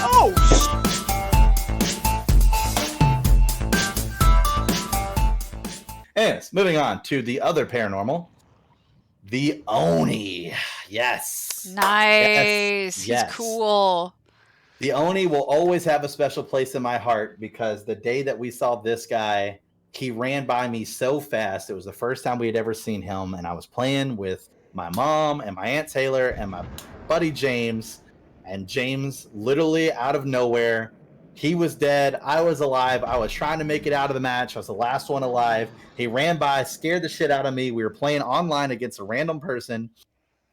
Oh, Anyways, moving on to the other paranormal. The Oni. Yes. Nice. Yes. He's cool. The Oni will always have a special place in my heart because the day that we saw this guy, he ran by me so fast. It was the first time we had ever seen him, and I was playing with my mom and my Aunt Taylor and my buddy James, and James literally out of nowhere, he was dead. I was alive. I was trying to make it out of the match. I was the last one alive. He ran by, scared the shit out of me. We were playing online against a random person,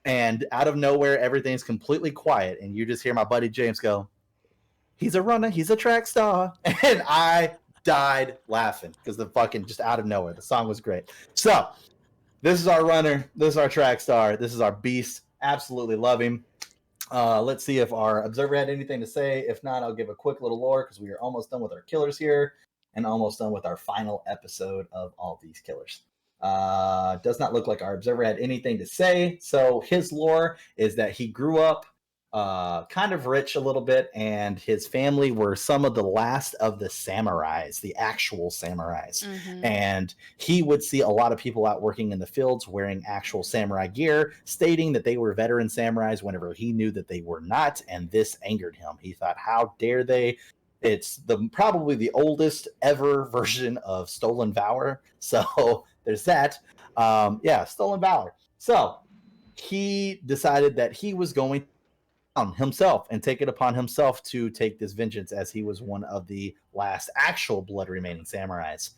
and out of nowhere, everything's completely quiet, and you just hear my buddy James go, "He's a runner. He's a track star." And I died laughing because the fucking just out of nowhere. The song was great. So this is our runner. This is our track star. This is our beast. Absolutely love him. Let's see if our observer had anything to say. If not, I'll give a quick little lore because we are almost done with our killers here and almost done with our final episode of all these killers. Does not look like our observer had anything to say. So his lore is that he grew up kind of rich a little bit, and his family were some of the last of the samurais, the actual samurais. Mm-hmm. And he would see a lot of people out working in the fields wearing actual samurai gear, stating that they were veteran samurais whenever he knew that they were not, and this angered him. He thought, how dare they? It's probably the oldest ever version of Stolen Valor. So there's that. Stolen Valor. So he decided that he was going himself and take it upon himself to take this vengeance, as he was one of the last actual blood remaining samurais.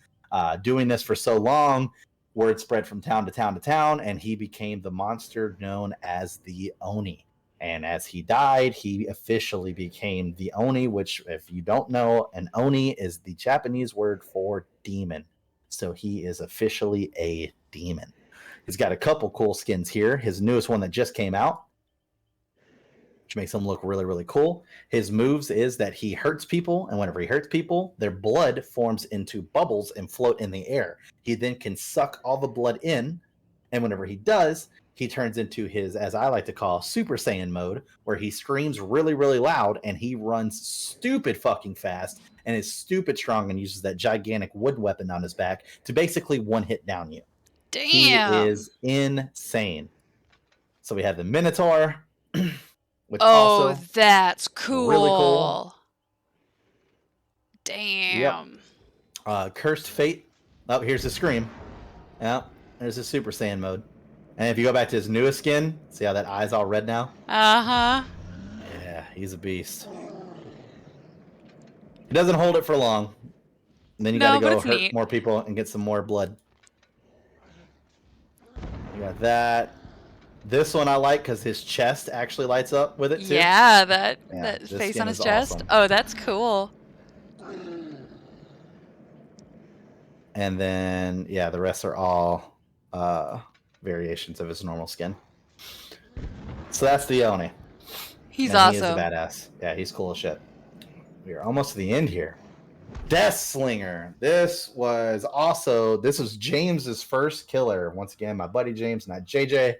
Doing this for so long, word spread from town to town to town, and he became the monster known as the Oni. And as he died, he officially became the Oni, which, if you don't know, an Oni is the Japanese word for demon. So he is officially a demon. He's got a couple cool skins here. His newest one that just came out, which makes him look really, really cool. His moves is that he hurts people, and whenever he hurts people, their blood forms into bubbles and float in the air. He then can suck all the blood in, and whenever he does, he turns into his, as I like to call, Super Saiyan mode, where he screams really, really loud, and he runs stupid fucking fast, and is stupid strong, and uses that gigantic wood weapon on his back to basically one-hit down you. Damn. He is insane. So we have the Minotaur, which also that's cool. really cool. Damn. Yep. Cursed Fate. Oh, here's the scream. Yep. There's the Super Saiyan mode. And if you go back to his newest skin, see how that eye's all red now? Uh-huh. Yeah, he's a beast. He doesn't hold it for long. And then you gotta go hurt more people and get some more blood. You got that. This one I like because his chest actually lights up with it too. Yeah, that face on his chest. Awesome. Oh, that's cool. And then, the rest are all variations of his normal skin. So that's the Oni. He's awesome. He is a badass. Yeah, he's cool as shit. We are almost to the end here. Deslinger. This was James's first killer. Once again, my buddy James, not JJ.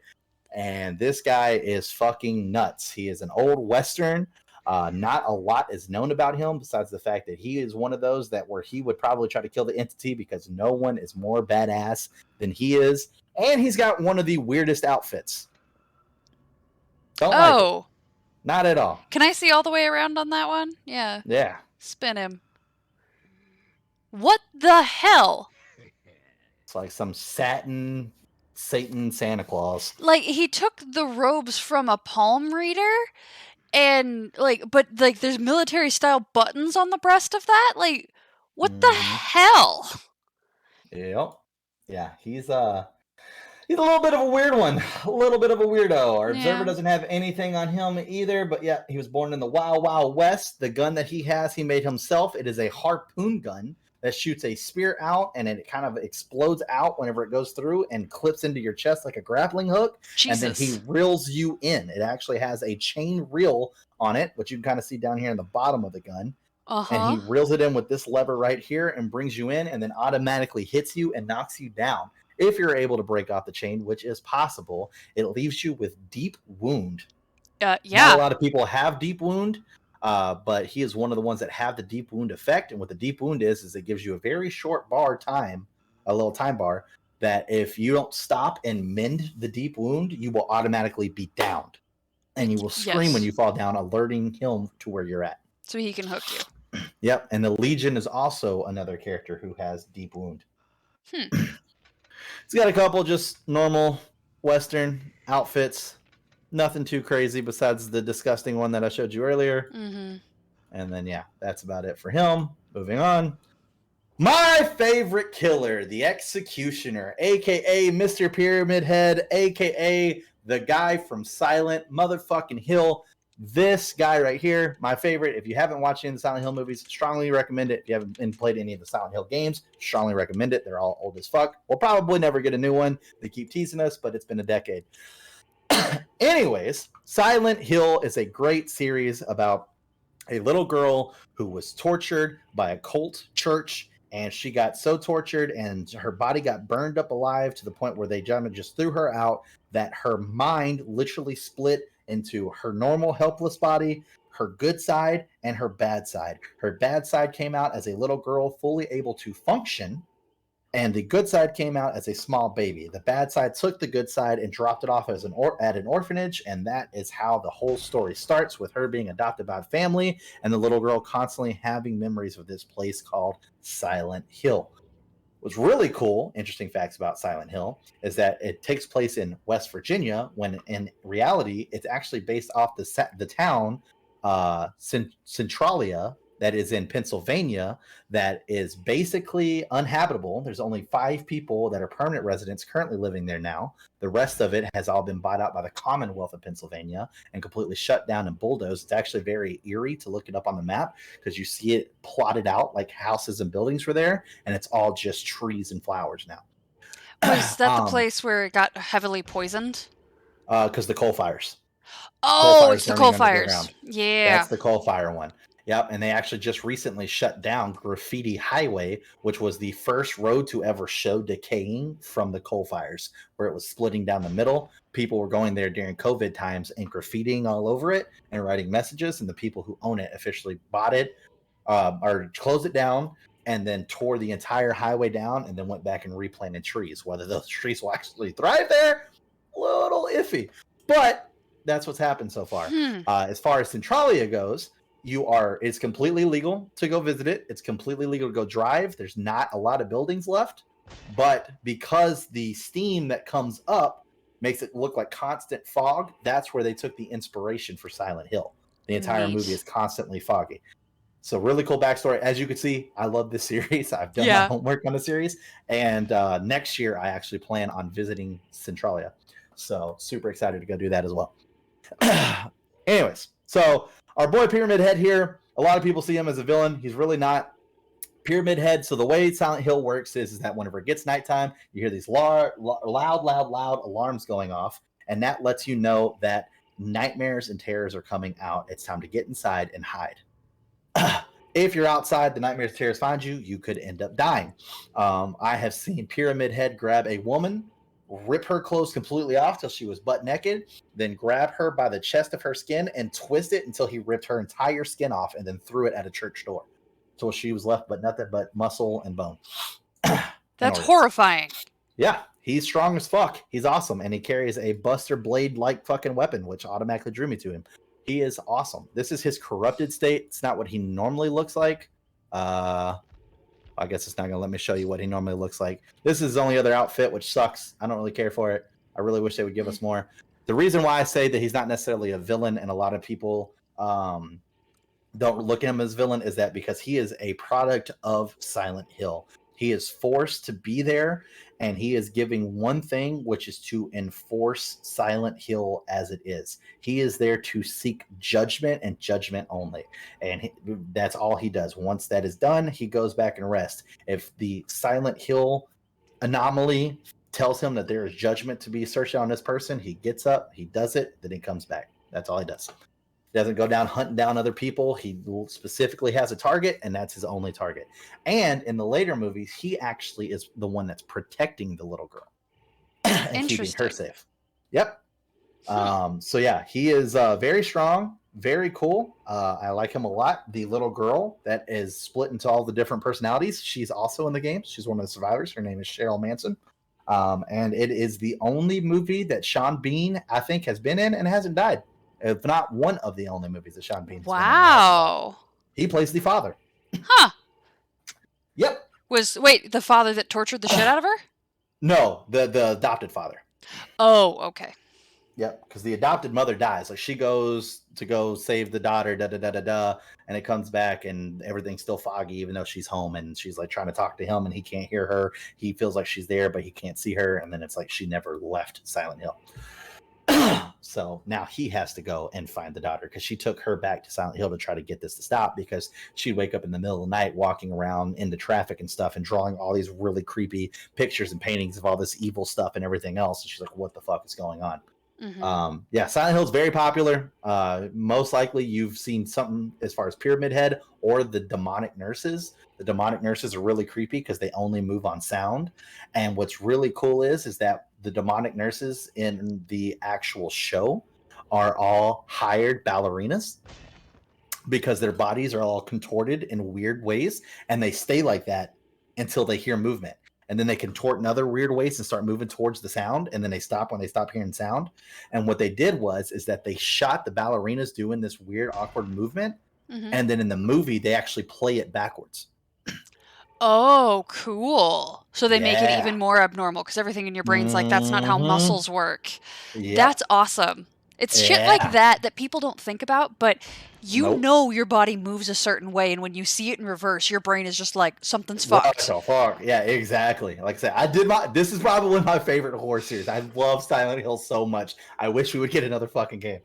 And this guy is fucking nuts. He is an old Western. Not a lot is known about him besides the fact that he is one of those that where he would probably try to kill the entity because no one is more badass than he is. And he's got one of the weirdest outfits. Don't like it. Not at all. Can I see all the way around on that one? Yeah. Yeah. Spin him. What the hell? It's like some satin Satan Santa Claus. Like, he took the robes from a palm reader and but there's military style buttons on the breast of that. Like, what the hell? Yep. Yeah, he's a little bit of a weird one. A little bit of a weirdo. Our observer doesn't have anything on him either, but yeah, he was born in the Wild Wild West. The gun that he has, he made himself. It is a harpoon gun that shoots a spear out, and it kind of explodes out whenever it goes through and clips into your chest like a grappling hook. Jesus. And then he reels you in. It actually has a chain reel on it, which you can kind of see down here in the bottom of the gun. And he reels it in with this lever right here and brings you in, and then automatically hits you and knocks you down. If you're able to break off the chain, which is possible, it leaves you with deep wound Not Yeah. a lot of people have deep wound, but he is one of the ones that have the deep wound effect. And what the deep wound is it gives you a very short a little time bar, that if you don't stop and mend the deep wound, you will automatically be downed. And you will scream when Yes. you fall down, alerting him to where you're at. So he can hook you. Yep. And the Legion is also another character who has deep wound. He's got a couple just normal Western outfits. Nothing too crazy besides the disgusting one that I showed you earlier. Mm-hmm. And then, yeah, that's about it for him. Moving on. My favorite killer, the Executioner, a.k.a. Mr. Pyramid Head, a.k.a. the guy from Silent motherfucking Hill. This guy right here, my favorite. If you haven't watched any of the Silent Hill movies, strongly recommend it. If you haven't played any of the Silent Hill games, strongly recommend it. They're all old as fuck. We'll probably never get a new one. They keep teasing us, but it's been a decade. Anyways, Silent Hill is a great series about a little girl who was tortured by a cult church, and she got so tortured and her body got burned up alive to the point where they just threw her out, that her mind literally split into her normal helpless body, her good side, and her bad side. Her bad side came out as a little girl fully able to function, and the good side came out as a small baby. The bad side took the good side and dropped it off as at an orphanage, and that is how the whole story starts, with her being adopted by a family and the little girl constantly having memories of this place called Silent Hill. What's really cool, interesting facts about Silent Hill, is that it takes place in West Virginia, when in reality it's actually based off the town Centralia, that is in Pennsylvania, that is basically uninhabitable. There's only 5 people that are permanent residents currently living there now. The rest of it has all been bought out by the Commonwealth of Pennsylvania and completely shut down and bulldozed. It's actually very eerie to look it up on the map, because you see it plotted out like houses and buildings were there, and it's all just trees and flowers now. Was that the place where it got heavily poisoned? Because the coal fires. Oh, it's the coal under the fires. ground. Yeah. That's the coal fire one. Yep, and they actually just recently shut down Graffiti Highway, which was the first road to ever show decaying from the coal fires, where it was splitting down the middle. People were going there during COVID times and graffitiing all over it and writing messages, and the people who own it officially bought it or closed it down, and then tore the entire highway down, and then went back and replanted trees. Whether those trees will actually thrive there, a little iffy. But that's what's happened so far. As far as Centralia goes, it's completely legal to go visit it. It's completely legal to go drive. There's not a lot of buildings left, but because the steam that comes up makes it look like constant fog, that's where they took the inspiration for Silent Hill. The entire movie is constantly foggy. So really cool backstory. As you can see, I love this series. I've done my homework on the series, and next year I actually plan on visiting Centralia. So super excited to go do that as well. Anyways, so our boy Pyramid Head here, a lot of people see him as a villain. He's really not. Pyramid Head, so the way Silent Hill works is that whenever it gets nighttime, you hear these loud alarms going off, and that lets you know that nightmares and terrors are coming out. It's time to get inside and hide. If you're outside, the nightmares and terrors find you, you could end up dying. I have seen Pyramid Head grab a woman, rip her clothes completely off till she was butt naked, then grab her by the chest of her skin and twist it until he ripped her entire skin off, and then threw it at a church door. So she was left but nothing but muscle and bone. That's horrifying. Yeah, he's strong as fuck. He's awesome, and he carries a Buster Blade-like fucking weapon, which automatically drew me to him. He is awesome. This is his corrupted state. It's not what he normally looks like. I guess it's not going to let me show you what he normally looks like. This is his only other outfit, which sucks. I don't really care for it. I really wish they would give us more. The reason why I say that he's not necessarily a villain, and a lot of people don't look at him as villain, is that because he is a product of Silent Hill. He is forced to be there, and he is giving one thing, which is to enforce Silent Hill as it is. He is there to seek judgment and judgment only, and that's all he does. Once that is done, he goes back and rests. If the Silent Hill anomaly tells him that there is judgment to be searched on this person, he gets up, he does it, then he comes back. That's all he does. Doesn't go down hunting down other people. He specifically has a target, and that's his only target. And in the later movies, he actually is the one that's protecting the little girl and keeping her safe. Yep. So yeah, he is very strong, very cool. I like him a lot. The little girl that is split into all the different personalities, she's also in the game. She's one of the survivors. Her name is Cheryl Manson. And it is the only movie that Sean Bean, I think, has been in and hasn't died. If not one of the only movies that Sean Bean has been in and hasn't died. Wow. He plays the father. Huh. Yep. Wait, the father that tortured the shit out of her? No, the adopted father. Oh, okay. Yep, because the adopted mother dies. Like she goes to go save the daughter, da da da da da, and it comes back and everything's still foggy, even though she's home and she's like trying to talk to him and he can't hear her. He feels like she's there, but he can't see her, and then it's like she never left Silent Hill. So now he has to go and find the daughter because she took her back to Silent Hill to try to get this to stop because she'd wake up in the middle of the night walking around into traffic and stuff and drawing all these really creepy pictures and paintings of all this evil stuff and everything else. And she's like, what the fuck is going on? Yeah, Silent Hill is very popular. Most likely you've seen something as far as Pyramid Head or the demonic nurses. The demonic nurses are really creepy because they only move on sound. And what's really cool is that the demonic nurses in the actual show are all hired ballerinas because their bodies are all contorted in weird ways and they stay like that until they hear movement. And then they contort in other weird ways and start moving towards the sound. And then they stop when they stop hearing sound. And what they did is that they shot the ballerinas doing this weird, awkward movement. And then in the movie, they actually play it backwards. Oh, cool. So they make it even more abnormal because everything in your brain's like, that's not how muscles work. Yep. That's awesome. It's shit like that people don't think about, but you know your body moves a certain way, and when you see it in reverse, your brain is just like, something's fucked. What the fuck? Yeah, exactly. Like I said, this is probably my favorite horror series. I love Silent Hill so much. I wish we would get another fucking game.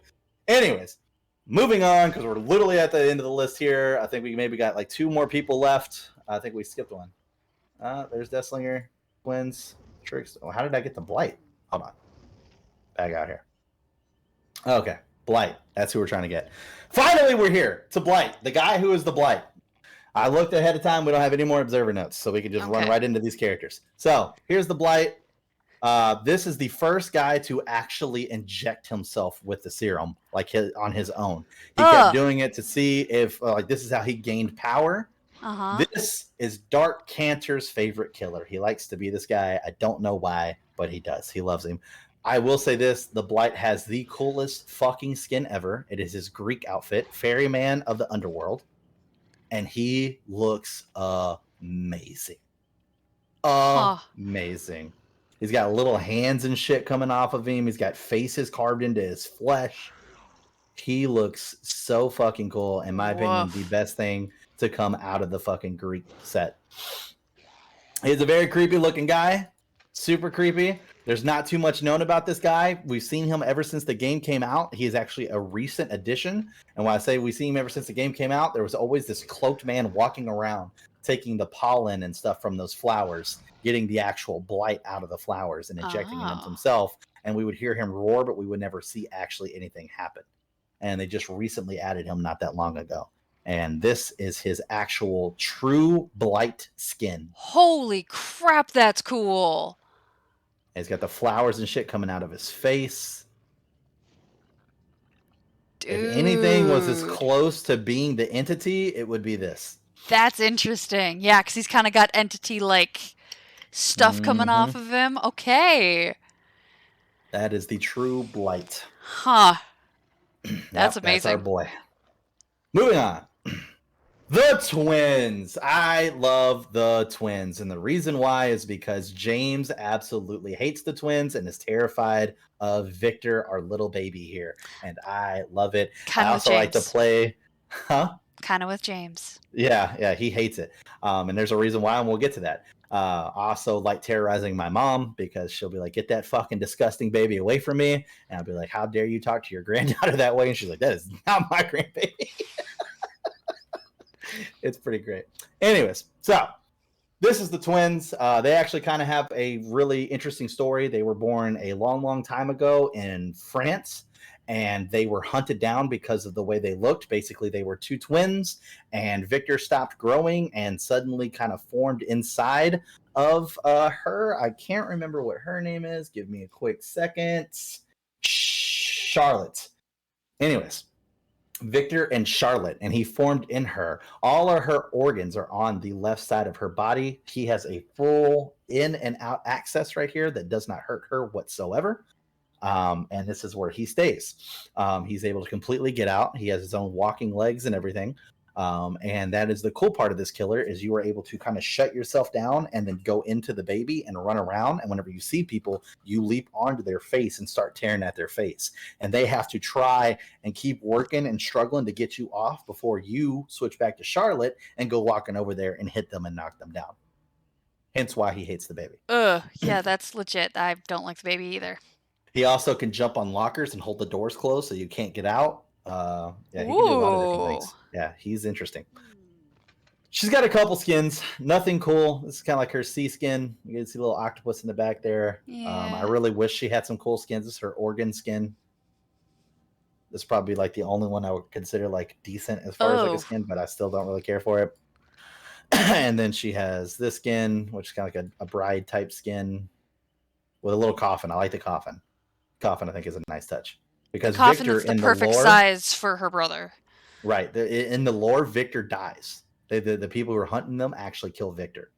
Anyways, moving on, because we're literally at the end of the list here. I think we maybe got like 2 more people left. I think we skipped one. There's Deslinger, Twins, Trickster. Oh, how did I get the Blight? Hold on. Back out here. Okay, Blight. That's who we're trying to get. Finally, we're here to Blight, the guy who is the Blight. I looked ahead of time. We don't have any more observer notes, so we can just run right into these characters. So here's the Blight. This is the first guy to actually inject himself with the serum, like on his own. He kept doing it to see if, this is how he gained power. This is Dark Cantor's favorite killer. He likes to be this guy. I don't know why, but he does. He loves him. I will say this, the Blight has the coolest fucking skin ever. It is his Greek outfit, Ferryman of the Underworld. And he looks amazing. Amazing. He's got little hands and shit coming off of him. He's got faces carved into his flesh. He looks so fucking cool. In my opinion, the best thing to come out of the fucking Greek set. He's a very creepy looking guy. Super creepy. There's not too much known about this guy. We've seen him ever since the game came out. He is actually a recent addition. And when I say we've seen him ever since the game came out, there was always this cloaked man walking around, taking the pollen and stuff from those flowers, getting the actual blight out of the flowers and injecting it into himself. And we would hear him roar, but we would never see actually anything happen. And they just recently added him not that long ago. And this is his actual true blight skin. Holy crap, that's cool. He's got the flowers and shit coming out of his face. Dude. If anything was as close to being the entity, it would be this. That's interesting. Yeah, because he's kind of got entity-like stuff coming off of him. Okay. That is the true blight. Huh. That's amazing. That's our boy. Moving on. The twins. I love the twins. And the reason why is because James absolutely hates the twins and is terrified of Victor, our little baby here. And I love it. I also like to play. Kind of with James. Yeah, he hates it. And there's a reason why, and we'll get to that. I also like terrorizing my mom because she'll be like, get that fucking disgusting baby away from me. And I'll be like, how dare you talk to your granddaughter that way? And she's like, that is not my grandbaby. It's pretty great. Anyways, so this is the twins. They actually kind of have a really interesting story. They were born a long, long time ago in France, and they were hunted down because of the way they looked. Basically, they were 2 twins, and Victor stopped growing and suddenly kind of formed inside of her. I can't remember what her name is. Give me a quick second. Charlotte. Anyways, Victor and Charlotte, and he formed in her. All of her organs are on the left side of her body. He has a full in and out access right here that does not hurt her whatsoever. And this is where he stays. He's able to completely get out. He has his own walking legs and everything. And that is the cool part of this killer, is you are able to kind of shut yourself down and then go into the baby and run around. And whenever you see people, you leap onto their face and start tearing at their face. And they have to try and keep working and struggling to get you off before you switch back to Charlotte and go walking over there and hit them and knock them down. Hence why he hates the baby. Yeah, that's legit. I don't like the baby either. He also can jump on lockers and hold the doors closed so you can't get out. Yeah, he can do a lot of different things. Yeah, he's interesting. She's got a couple skins. Nothing cool. This is kind of like her sea skin. You can see a little octopus in the back there. Yeah. I really wish she had some cool skins. This is her organ skin. This is probably like the only one I would consider like decent as far as like a skin, but I still don't really care for it. And then she has this skin, which is kind of like a bride type skin with a little coffin. I like the coffin. Coffin, I think, is a nice touch, because Victor is the in perfect the lore, size for her brother. Right, in the lore, Victor dies. The people who are hunting them actually kill Victor,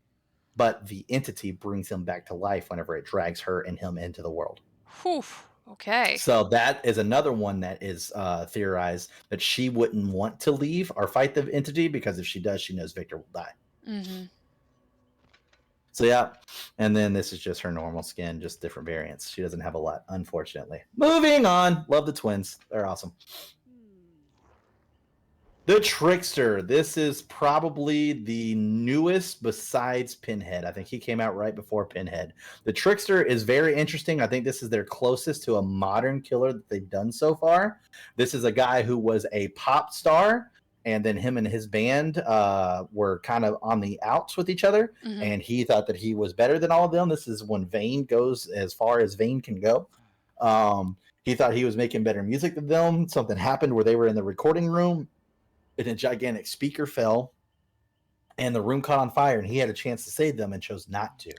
but the entity brings him back to life whenever it drags her and him into the world. Whew. Okay. So that is another one that is theorized that she wouldn't want to leave or fight the entity, because if she does, she knows Victor will die. Mm-hmm. So yeah, and then this is just her normal skin, just different variants. She doesn't have a lot, unfortunately. Moving on. Love the twins. They're awesome. The Trickster. This is probably the newest besides Pinhead. I think he came out right before Pinhead. The Trickster is very interesting. I think this is their closest to a modern killer that they've done so far. This is a guy who was a pop star, and then him and his band were kind of on the outs with each other, and he thought that he was better than all of them. This is when Vane goes as far as Vane can go. He thought he was making better music than them. Something happened where they were in the recording room, and a gigantic speaker fell, and the room caught on fire, and he had a chance to save them and chose not to.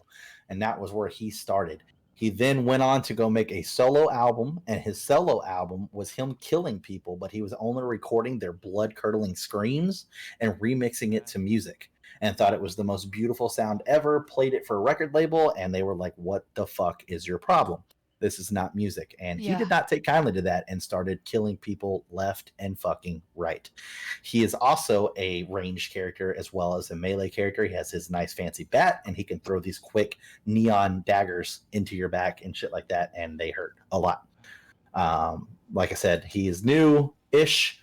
And that was where he started. He then went on to go make a solo album, and his solo album was him killing people, but he was only recording their blood-curdling screams and remixing it to music, and thought it was the most beautiful sound ever, played it for a record label, and they were like, what the fuck is your problem? This is not music. And he did not take kindly to that and started killing people left and fucking right. He is also a ranged character as well as a melee character. He has his nice fancy bat, and he can throw these quick neon daggers into your back and shit like that, and they hurt a lot. Like I said, he is new-ish.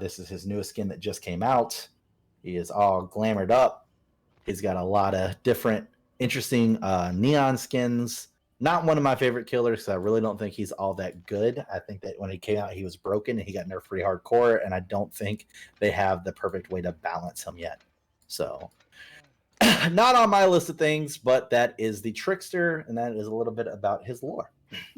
This is his newest skin that just came out. He is all glamored up. He's got a lot of different interesting neon skins. Not one of my favorite killers, because I really don't think he's all that good. I think that when he came out, he was broken, and he got nerfed pretty hardcore, and I don't think they have the perfect way to balance him yet. So, not on my list of things, but that is the Trickster, and that is a little bit about his lore.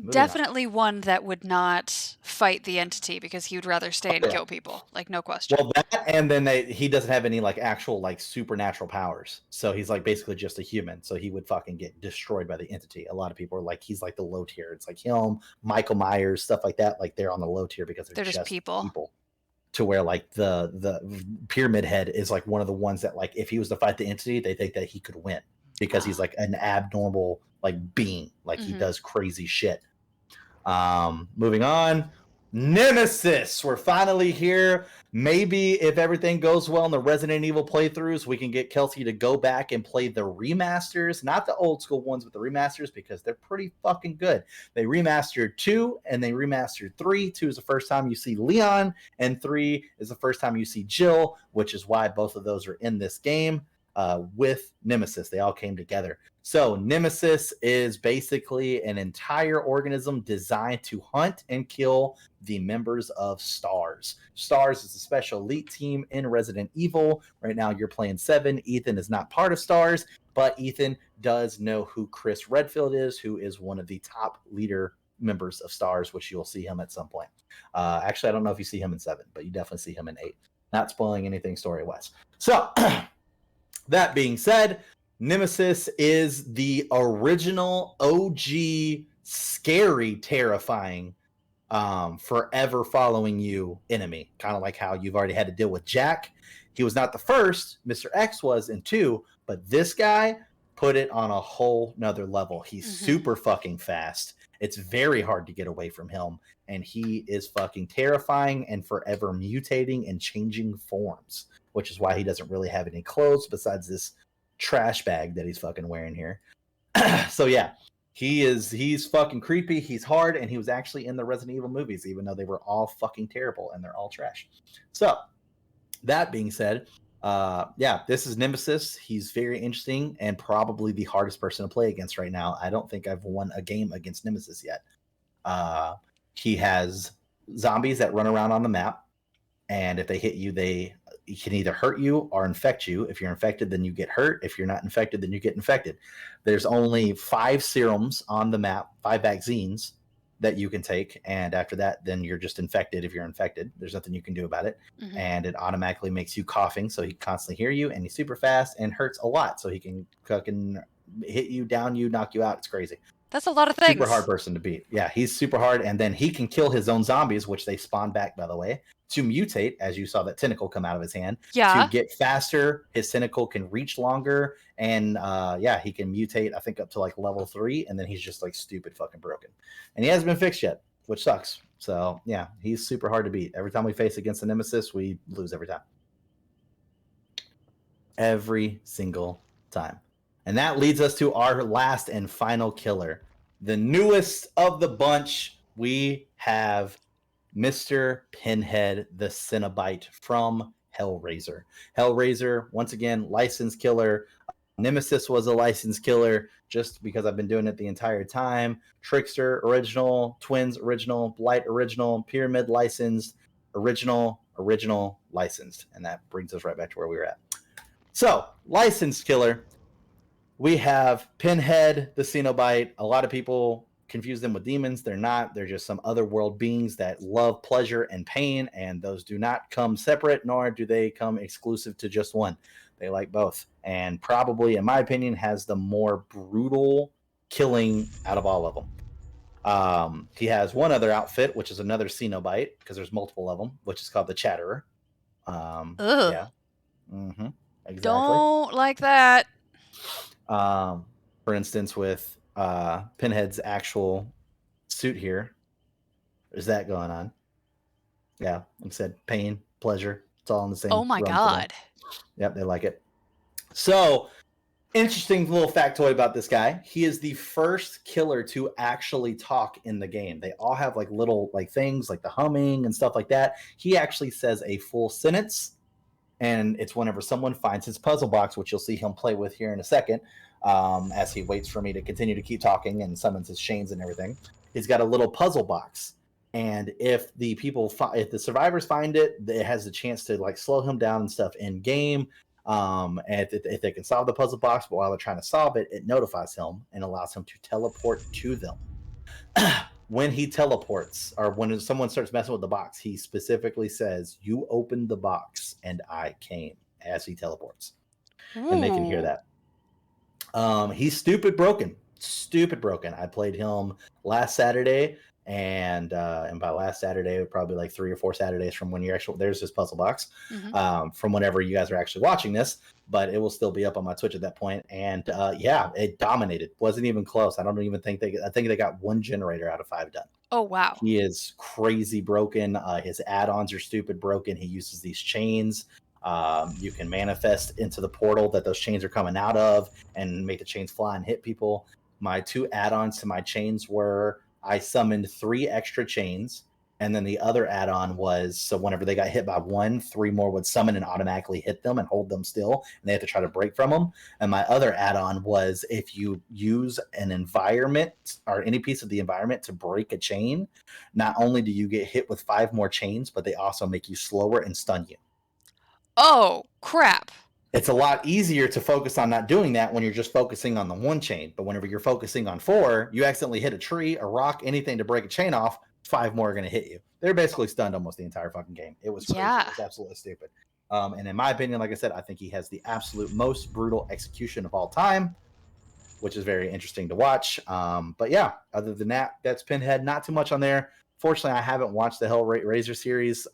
Definitely one that would not fight the entity, because he would rather stay and kill people, like, no question. Well, that, and then he doesn't have any like actual like supernatural powers, so he's like basically just a human. So he would fucking get destroyed by the entity. A lot of people are like, he's like the low tier. It's like him, Michael Myers, stuff like that. Like they're on the low tier because they're just people. To where like the Pyramid Head is like one of the ones that like if he was to fight the entity, they think that he could win because he's like an abnormal like being, like he does crazy shit. Moving on, Nemesis. We're finally here. Maybe if everything goes well in the Resident Evil playthroughs, we can get Kelsey to go back and play the remasters, not the old school ones, but the remasters, because they're pretty fucking good. They remastered 2 and they remastered 3. 2 is the first time you see Leon, and 3 is the first time you see Jill, which is why both of those are in this game with Nemesis. They all came together. So Nemesis is basically an entire organism designed to hunt and kill the members of STARS. STARS is a special elite team in Resident Evil. Right now you're playing 7. Ethan is not part of STARS, but Ethan does know who Chris Redfield is, who is one of the top leader members of STARS, which you'll see him at some point. Actually, I don't know if you see him in 7, but you definitely see him in 8. Not spoiling anything story-wise. So, that being said, Nemesis is the original OG, scary, terrifying forever following you enemy, kind of like how you've already had to deal with Jack. He was not the first. Mr. X was in 2, but this guy put it on a whole nother level. He's super fucking fast. It's very hard to get away from him, and he is fucking terrifying and forever mutating and changing forms, which is why he doesn't really have any clothes besides this trash bag that he's fucking wearing here. So yeah, he's fucking creepy, he's hard, and he was actually in the Resident Evil movies, even though they were all fucking terrible and they're all trash. So that being said, yeah, this is Nemesis. He's very interesting and probably the hardest person to play against right now. I don't think I've won a game against Nemesis yet. He has zombies that run around on the map, and if they hit you, they can either hurt you or infect you. If you're infected, then you get hurt. If you're not infected, then you get infected. There's only 5 serums on the map, 5 vaccines that you can take, and after that, then you're just infected. If you're infected, there's nothing you can do about it, and it automatically makes you coughing, so he can constantly hear you, and he's super fast and hurts a lot, so he can fucking hit you, down you, knock you out. It's crazy. That's a lot of things. Super hard person to beat. Yeah, he's super hard, and then he can kill his own zombies, which they spawn back, by the way, to mutate, as you saw that tentacle come out of his hand. Yeah. To get faster, his tentacle can reach longer, and yeah, he can mutate, I think, up to like level 3, and then he's just like stupid fucking broken. And he hasn't been fixed yet, which sucks. So yeah, he's super hard to beat. Every time we face against the Nemesis, we lose every time. Every single time. And that leads us to our last and final killer. The newest of the bunch, we have Mr. Pinhead, the Cenobite from Hellraiser. Hellraiser, once again, licensed killer. Nemesis was a licensed killer just because I've been doing it the entire time. Trickster, original. Twins, original. Blight, original. Pyramid, licensed. Original, licensed. And that brings us right back to where we were at. So, licensed killer. We have Pinhead, the Cenobite. A lot of people confuse them with demons. They're not. They're just some other world beings that love pleasure and pain, and those do not come separate, nor do they come exclusive to just one. They like both, and probably, in my opinion, has the more brutal killing out of all of them. He has one other outfit, which is another Cenobite, because there's multiple of them, which is called the Chatterer. Yeah. Exactly. Don't like that. For instance, with Pinhead's actual suit here, there's that going on. Yeah, like I said, pain, pleasure, it's all in the same. Oh my god. Yep, they like it. So, interesting little factoid about this guy. He is the first killer to actually talk in the game. They all have like little like things like the humming and stuff like that. He actually says a full sentence, and it's whenever someone finds his puzzle box, which you'll see him play with here in a second, as he waits for me to continue to keep talking and summons his chains and everything. He's got a little puzzle box, and if the survivors find it, it has a chance to like slow him down and stuff in game. And if they can solve the puzzle box, but while they're trying to solve it, it notifies him and allows him to teleport to them. When he teleports, or when someone starts messing with the box, he specifically says, "You opened the box and I came," as he teleports. Ooh. And they can hear that. He's stupid broken. I played him last Saturday, and by last Saturday, probably like 3 or 4 Saturdays from when you're actually, there's this puzzle box, from whenever you guys are actually watching this, but it will still be up on my Twitch at that point. And yeah, it dominated. Wasn't even close. I think they got 1 generator out of 5 done. Oh, wow. He is crazy broken. His add-ons are stupid broken. He uses these chains. You can manifest into the portal that those chains are coming out of and make the chains fly and hit people. My 2 add-ons to my chains were, I summoned 3 extra chains, and then the other add-on was, so whenever they got hit by 1, 3 more would summon and automatically hit them and hold them still, and they have to try to break from them. And my other add-on was, if you use an environment or any piece of the environment to break a chain, not only do you get hit with 5 more chains, but they also make you slower and stun you. Oh, crap. It's a lot easier to focus on not doing that when you're just focusing on the 1 chain. But whenever you're focusing on 4, you accidentally hit a tree, a rock, anything to break a chain off, 5 more are going to hit you. They're basically stunned almost the entire fucking game. It was crazy. Yeah. It was absolutely stupid. And in my opinion, like I said, I think he has the absolute most brutal execution of all time, which is very interesting to watch. But yeah, other than that, that's Pinhead. Not too much on there. Fortunately, I haven't watched the Hellraiser series.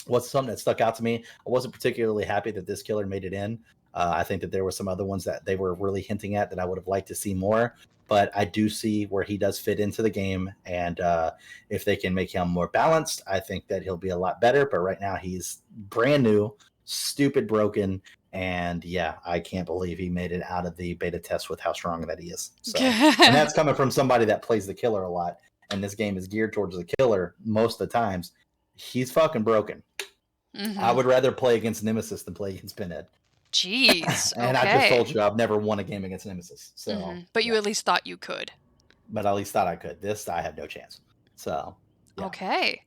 What's something that stuck out to me? I wasn't particularly happy that this killer made it in. I think that there were some other ones that they were really hinting at that I would have liked to see more. But I do see where he does fit into the game, and if they can make him more balanced, I think that he'll be a lot better. But right now, he's brand new, stupid, broken, and yeah, I can't believe he made it out of the beta test with how strong that he is. So, and that's coming from somebody that plays the killer a lot, and this game is geared towards the killer most of the times. He's fucking broken. Mm-hmm. I would rather play against Nemesis than play against Pinhead. Jeez. And okay. I just told you I've never won a game against Nemesis. So, but you at least thought you could. But I at least thought I could. This, I have no chance. So, yeah. Okay.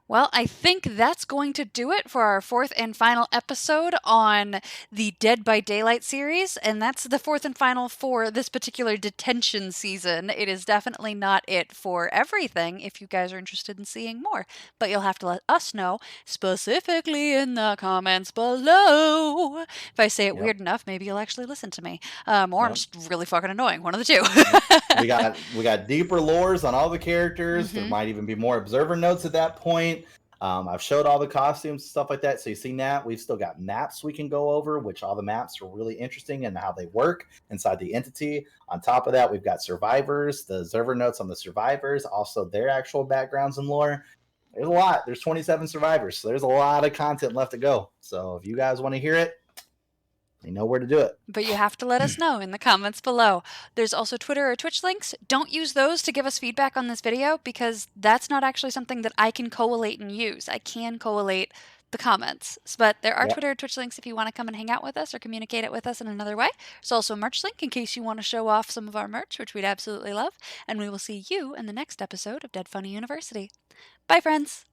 Well, I think that's going to do it for our fourth and final episode on the Dead by Daylight series, and that's the fourth and final for this particular Detention season. It is definitely not it for everything if you guys are interested in seeing more, but you'll have to let us know specifically in the comments below. If I say it weird enough, maybe you'll actually listen to me, or I'm just really fucking annoying, one of the two. we got deeper lores on all the characters. There might even be more observer notes at that point. I've showed all the costumes and stuff like that, so you've seen that. We've still got maps we can go over, which all the maps are really interesting and how they work inside the entity. On top of that, we've got survivors, the observer notes on the survivors, also their actual backgrounds and lore. There's a lot. There's 27 survivors, so there's a lot of content left to go. So if you guys want to hear it, you know where to do it. But you have to let us know in the comments below. There's also Twitter or Twitch links. Don't use those to give us feedback on this video because that's not actually something that I can collate and use. I can collate the comments. But there are Twitter or Twitch links if you want to come and hang out with us or communicate it with us in another way. There's also a merch link in case you want to show off some of our merch, which we'd absolutely love. And we will see you in the next episode of Dead Funny University. Bye, friends!